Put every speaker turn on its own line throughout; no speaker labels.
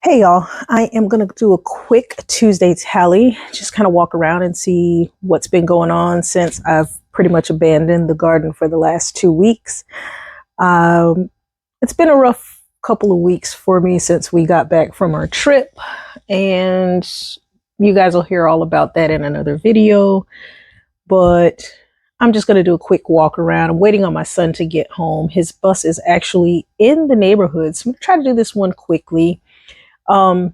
Hey y'all, I am going to do a quick Tuesday tally, just kind of walk around and see what's been going on since I've pretty much abandoned the garden for the last 2 weeks. Um, it's been a rough couple of weeks for me since we got back from our trip, and you guys will hear all about that in another video. But I'm just going to do a quick walk around. I'm waiting on my son to get home. His bus is actually in the neighborhood, so I'm going to try to do this one quickly. Um,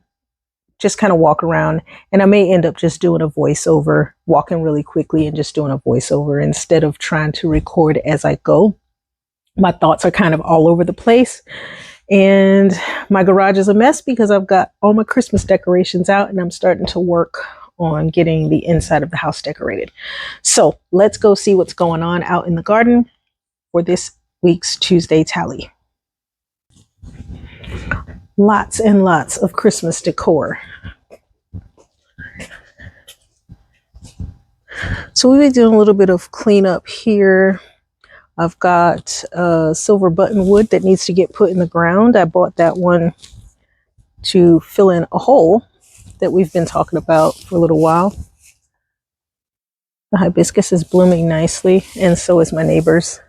just kind of walk around, and I may end up just doing a voiceover, walking really quickly and just doing a voiceover instead of trying to record as I go. My thoughts are kind of all over the place, and my garage is a mess because I've got all my Christmas decorations out and I'm starting to work on getting the inside of the house decorated. So let's go see what's going on out in the garden for this week's Tuesday tally. Lots and lots of Christmas decor. So we've been doing a little bit of cleanup here. I've got silver button wood that needs to get put in the ground. I bought that one to fill in a hole that we've been talking about for a little while. The hibiscus is blooming nicely, and so is my neighbor's.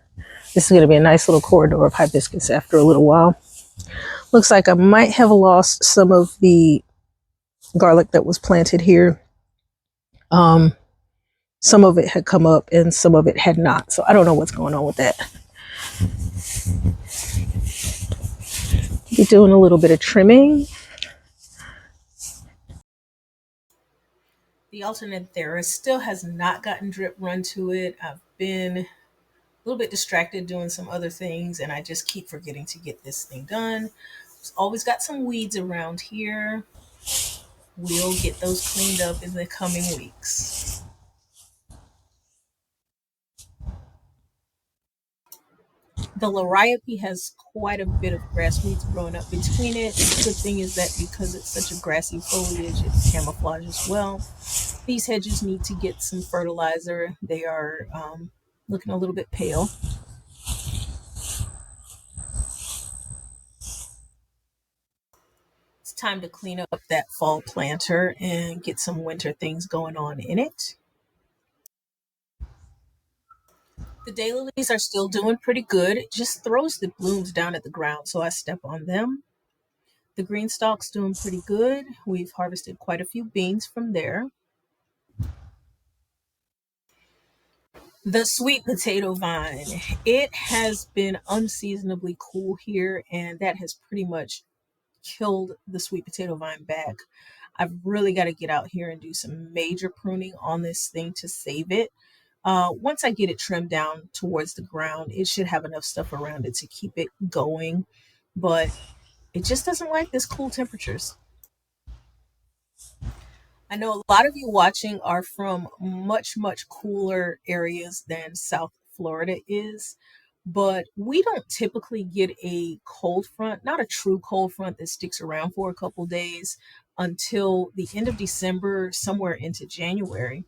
This is going to be a nice little corridor of hibiscus after a little while. Looks like I might have lost some of the garlic that was planted here. Some of it had come up and some of it had not. So I don't know what's going on with that. Be doing a little bit of trimming. The Alternanthera still has not gotten drip run to it. I've been a little bit distracted doing some other things, and I just keep forgetting to get this thing done. I've always got some weeds around here. We'll get those cleaned up in the coming weeks. The Liriope has quite a bit of grass weeds growing up between it. The good thing is that because it's such a grassy foliage, it's camouflage as well. These hedges need to get some fertilizer. They are looking a little bit pale. It's time to clean up that fall planter and get some winter things going on in it. The daylilies are still doing pretty good. It just throws the blooms down at the ground, so I step on them. The green stalk's doing pretty good. We've harvested quite a few beans from there. The sweet potato vine. It has been unseasonably cool here, and that has pretty much killed the sweet potato vine back. I've really got to get out here and do some major pruning on this thing to save it. Once I get it trimmed down towards the ground, it should have enough stuff around it to keep it going, but it just doesn't like this cool temperatures. I know a lot of you watching are from much, much cooler areas than South Florida is, but we don't typically get a cold front, not a true cold front that sticks around for a couple days until the end of December, somewhere into January.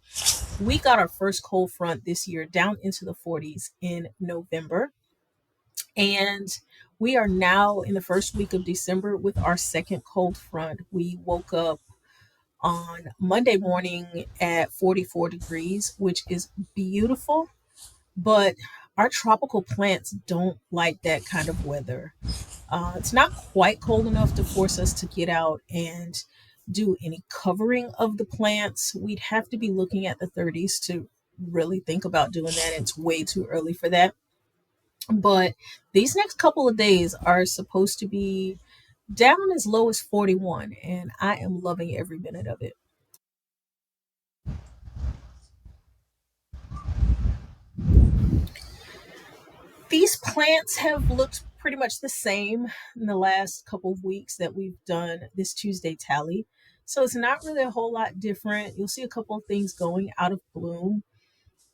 We got our first cold front this year down into the 40s in November, and we are now in the first week of December with our second cold front. We woke up on Monday morning at 44 degrees, which is beautiful, but our tropical plants don't like that kind of weather. It's not quite cold enough to force us to get out and do any covering of the plants. We'd have to be looking at the 30s to really think about doing that. It's way too early for that. But these next couple of days are supposed to be down as low as 41, and I am loving every minute of it. These plants have looked pretty much the same in the last couple of weeks that we've done this Tuesday tally. So it's not really a whole lot different. You'll see a couple of things going out of bloom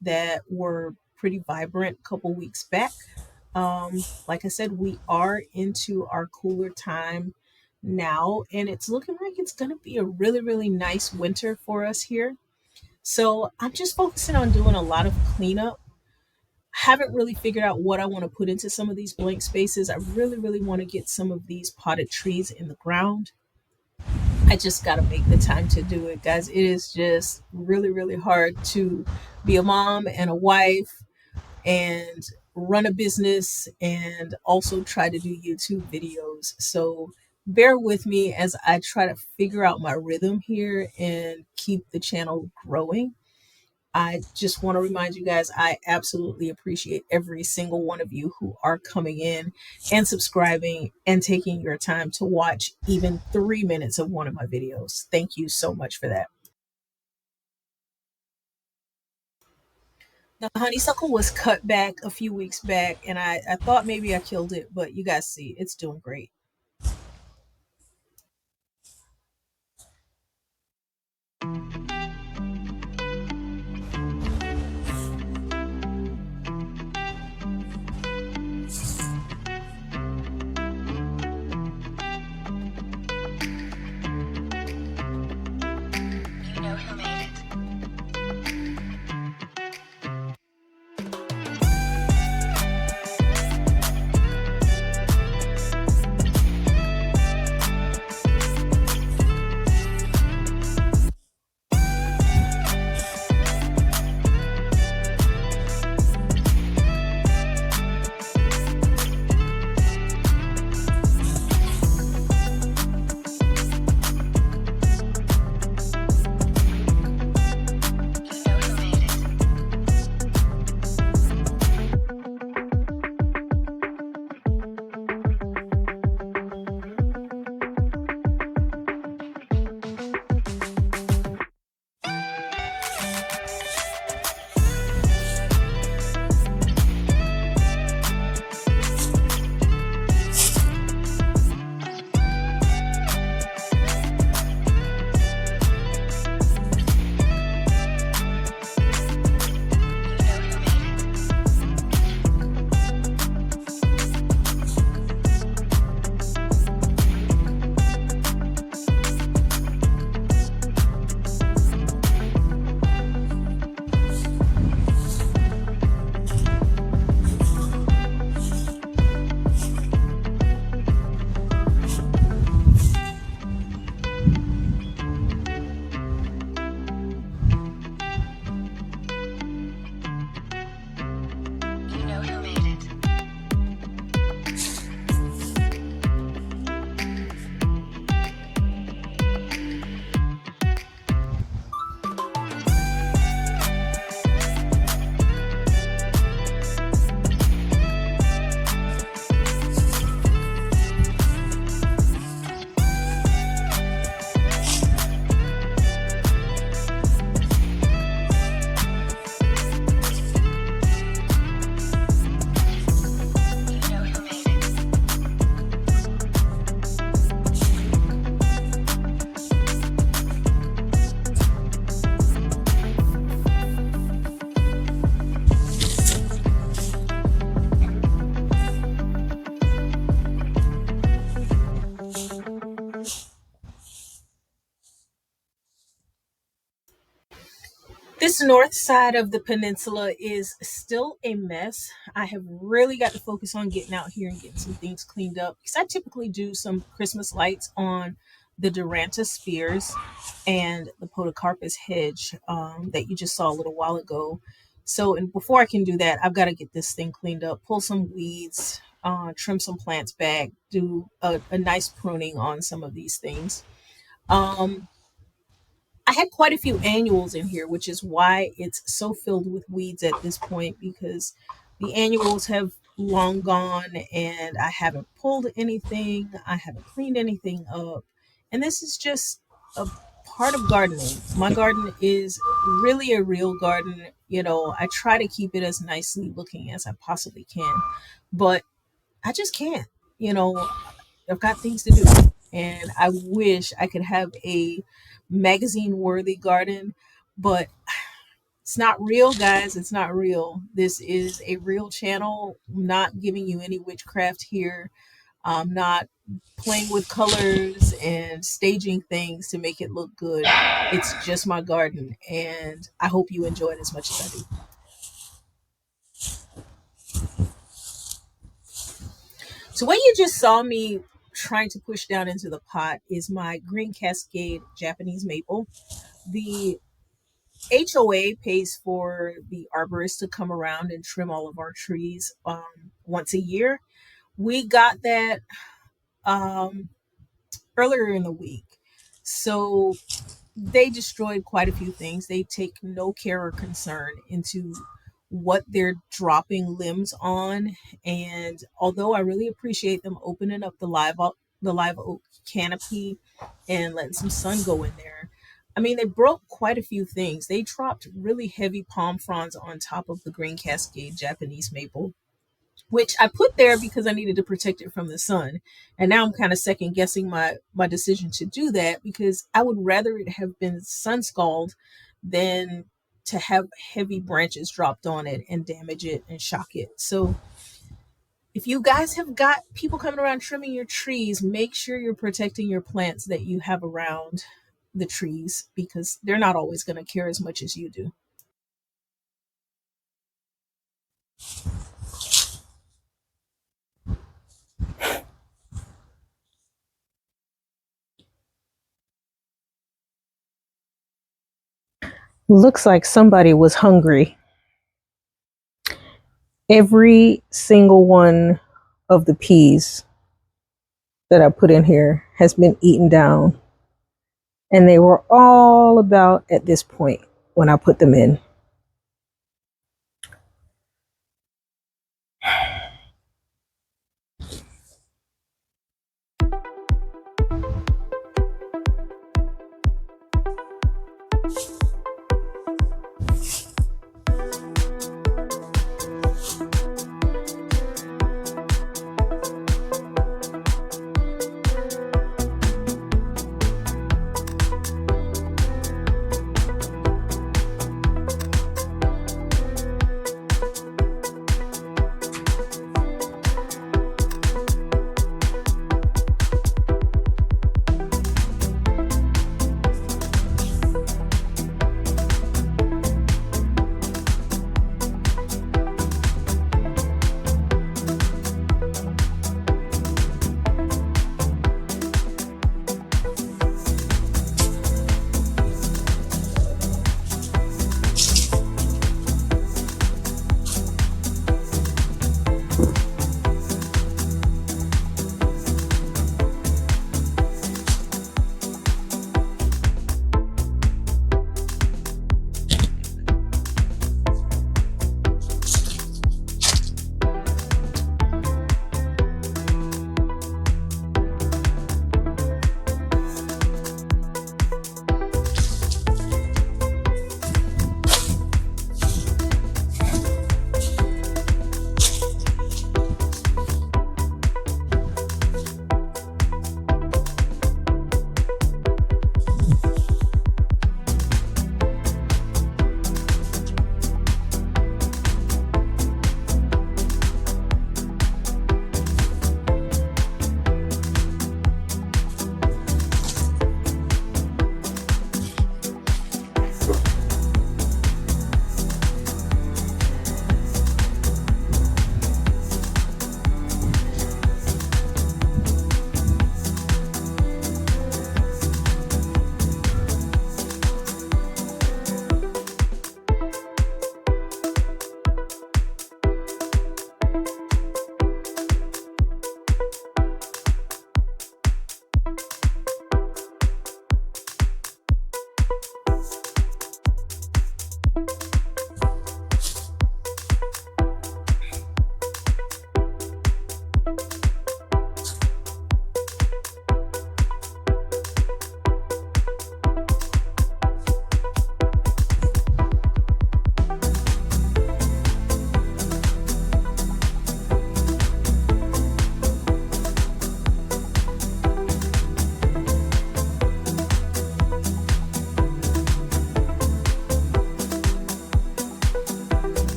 that were pretty vibrant a couple weeks back. Like I said, we are into our cooler time now, and it's looking like it's going to be a really, really nice winter for us here. So I'm just focusing on doing a lot of cleanup. Haven't really figured out what I want to put into some of these blank spaces. I really, really want to get some of these potted trees in the ground. I just got to make the time to do it, guys. It is just really, really hard to be a mom and a wife and run a business and also try to do YouTube videos. So bear with me as I try to figure out my rhythm here and keep the channel growing. I just want to remind you guys, I absolutely appreciate every single one of you who are coming in and subscribing and taking your time to watch even 3 minutes of one of my videos. Thank you so much for that. The honeysuckle was cut back a few weeks back, and I thought maybe I killed it, but you guys see, it's doing great. You know who made it. You know who made it. You know who made it. You know who made it. You know who made it. This north side of the peninsula is still a mess. I have really got to focus on getting out here and getting some things cleaned up because I typically do some Christmas lights on the Duranta spears and the Podocarpus hedge that you just saw a little while ago. So, and before I can do that, I've got to get this thing cleaned up, pull some weeds, trim some plants back, do a nice pruning on some of these things. Um, I had quite a few annuals in here, which is why it's so filled with weeds at this point because the annuals have long gone and I haven't pulled anything, I haven't cleaned anything up. And this is just a part of gardening. My garden is really a real garden. You know, I try to keep it as nicely looking as I possibly can, but I just can't. You know, I've got things to do. And I wish I could have a magazine worthy garden, but it's not real, guys. It's not real. This is a real channel. I'm not giving you any witchcraft here. I'm not playing with colors and staging things to make it look good. It's just my garden, and I hope you enjoy it as much as I do. So, what you just saw me trying to push down into the pot is my Green Cascade Japanese maple. The HOA pays for the arborist to come around and trim all of our trees once a year. We got that um, earlier in the week. So they destroyed quite a few things. They take no care or concern into what they're dropping limbs on. And although I really appreciate them opening up the live oak canopy and letting some sun go in there, I mean, they broke quite a few things. They dropped really heavy palm fronds on top of the Green Cascade Japanese maple, which I put there because I needed to protect it from the sun. And now I'm kind of second guessing my decision to do that, because I would rather it have been sun scald than to have heavy branches dropped on it and damage it and shock it. So if you guys have got people coming around trimming your trees, make sure you're protecting your plants that you have around the trees, because they're not always going to care as much as you do. Looks like somebody was hungry. Every single one of the peas that I put in here has been eaten down. And they were all about at this point when I put them in.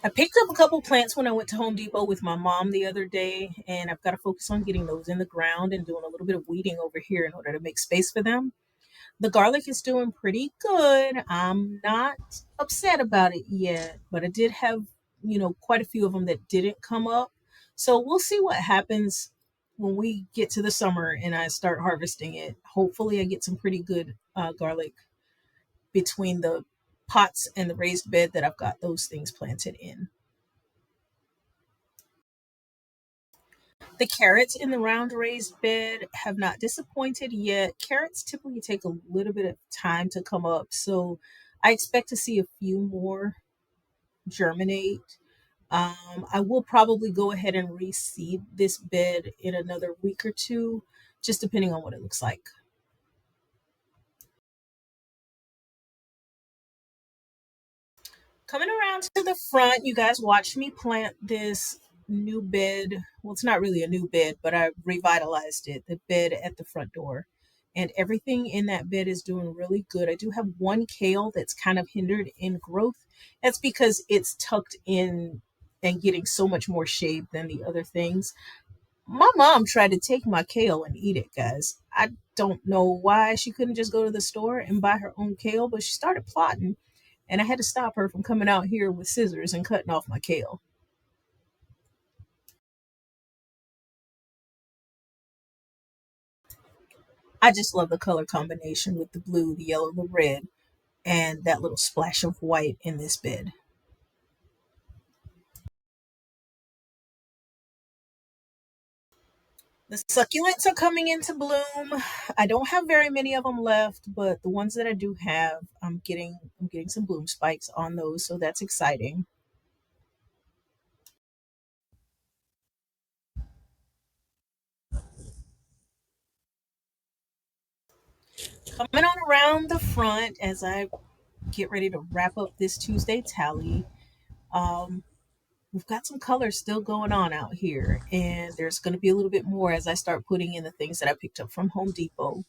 I picked up a couple plants when I went to Home Depot with my mom the other day, and I've got to focus on getting those in the ground and doing a little bit of weeding over here in order to make space for them. The garlic is doing pretty good. I'm not upset about it yet, but I did have, quite a few of them that didn't come up. So we'll see what happens when we get to the summer and I start harvesting it. Hopefully, I get some pretty good garlic between the pots and the raised bed that I've got those things planted in. The carrots in the round raised bed have not disappointed yet. Carrots typically take a little bit of time to come up, so I expect to see a few more germinate. I will probably go ahead and reseed this bed in another week or two, just depending on what it looks like. Coming around to the front, you guys watched me plant this new bed. Well, it's not really a new bed, but I revitalized it, the bed at the front door. And everything in that bed is doing really good. I do have one kale that's kind of hindered in growth. That's because it's tucked in and getting so much more shade than the other things. My mom tried to take my kale and eat it, guys. I don't know why she couldn't just go to the store and buy her own kale, but she started plotting, and I had to stop her from coming out here with scissors and cutting off my kale. I just love the color combination with the blue, the yellow, the red, and that little splash of white in this bed. The succulents are coming into bloom. I don't have very many of them left, but the ones that I do have, I'm getting some bloom spikes on those, so that's exciting. Coming on around the front as I get ready to wrap up this Tuesday tally. Um, we've got some colors still going on out here, and there's going to be a little bit more as I start putting in the things that I picked up from Home Depot.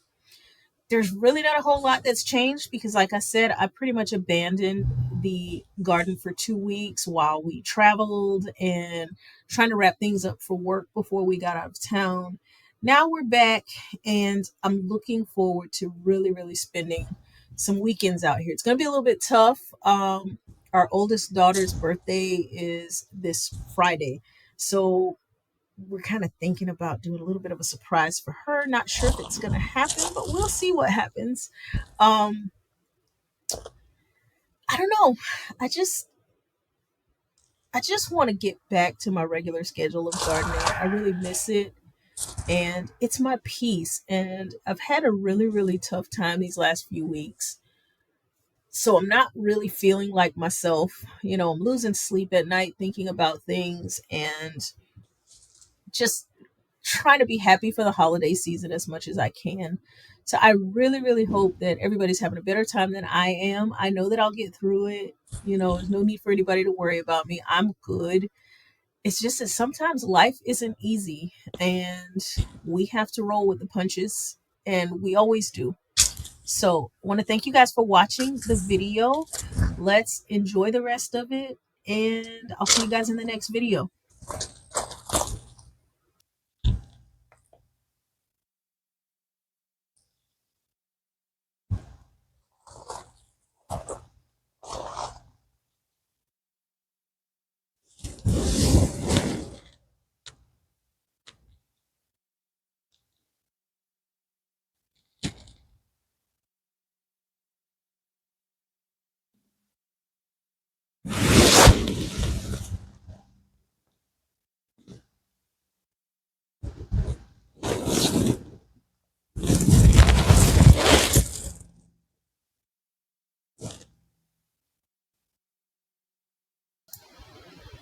There's really not a whole lot that's changed because, like I said, I pretty much abandoned the garden for 2 weeks while we traveled and trying to wrap things up for work before we got out of town. Now we're back, and I'm looking forward to really, really spending some weekends out here. It's going to be a little bit tough. Our oldest daughter's birthday is this Friday. So we're kind of thinking about doing a little bit of a surprise for her. Not sure if it's going to happen, but we'll see what happens. Um, I don't know. I just I just want to get back to my regular schedule of gardening. I really miss it, and it's my peace. And I've had a really really tough time these last few weeks. So I'm not really feeling like myself. I'm losing sleep at night thinking about things and just trying to be happy for the holiday season as much as I can. So I really, really hope that everybody's having a better time than I am. I know that I'll get through it. There's no need for anybody to worry about me. I'm good. It's just that sometimes life isn't easy and we have to roll with the punches, and we always do. So I want to thank you guys for watching the video. Let's enjoy the rest of it, and I'll see you guys in the next video.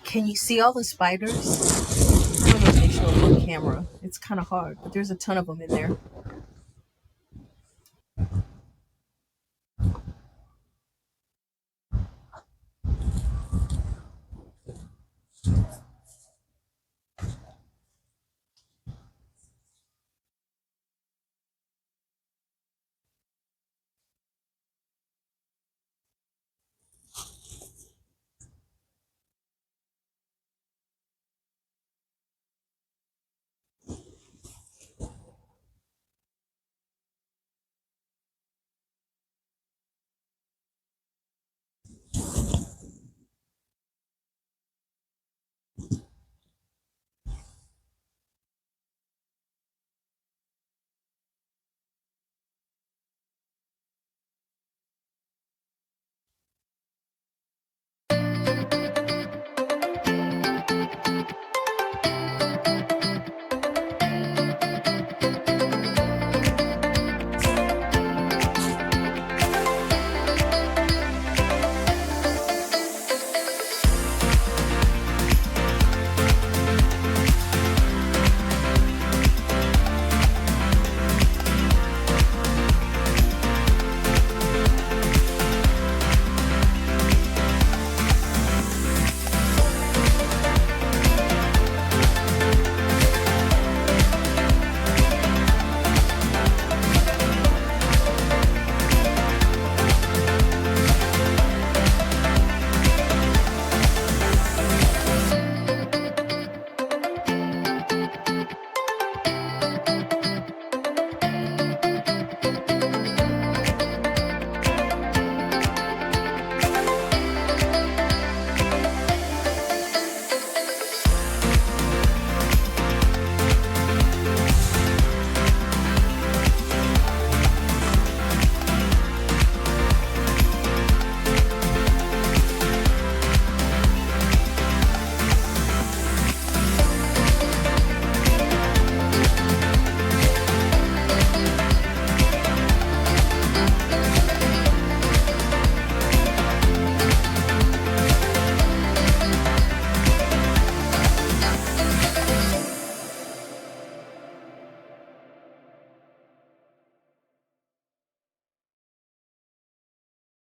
Can you see all the spiders? I don't know if they show up on camera. It's kind of hard, but there's a ton of them in there.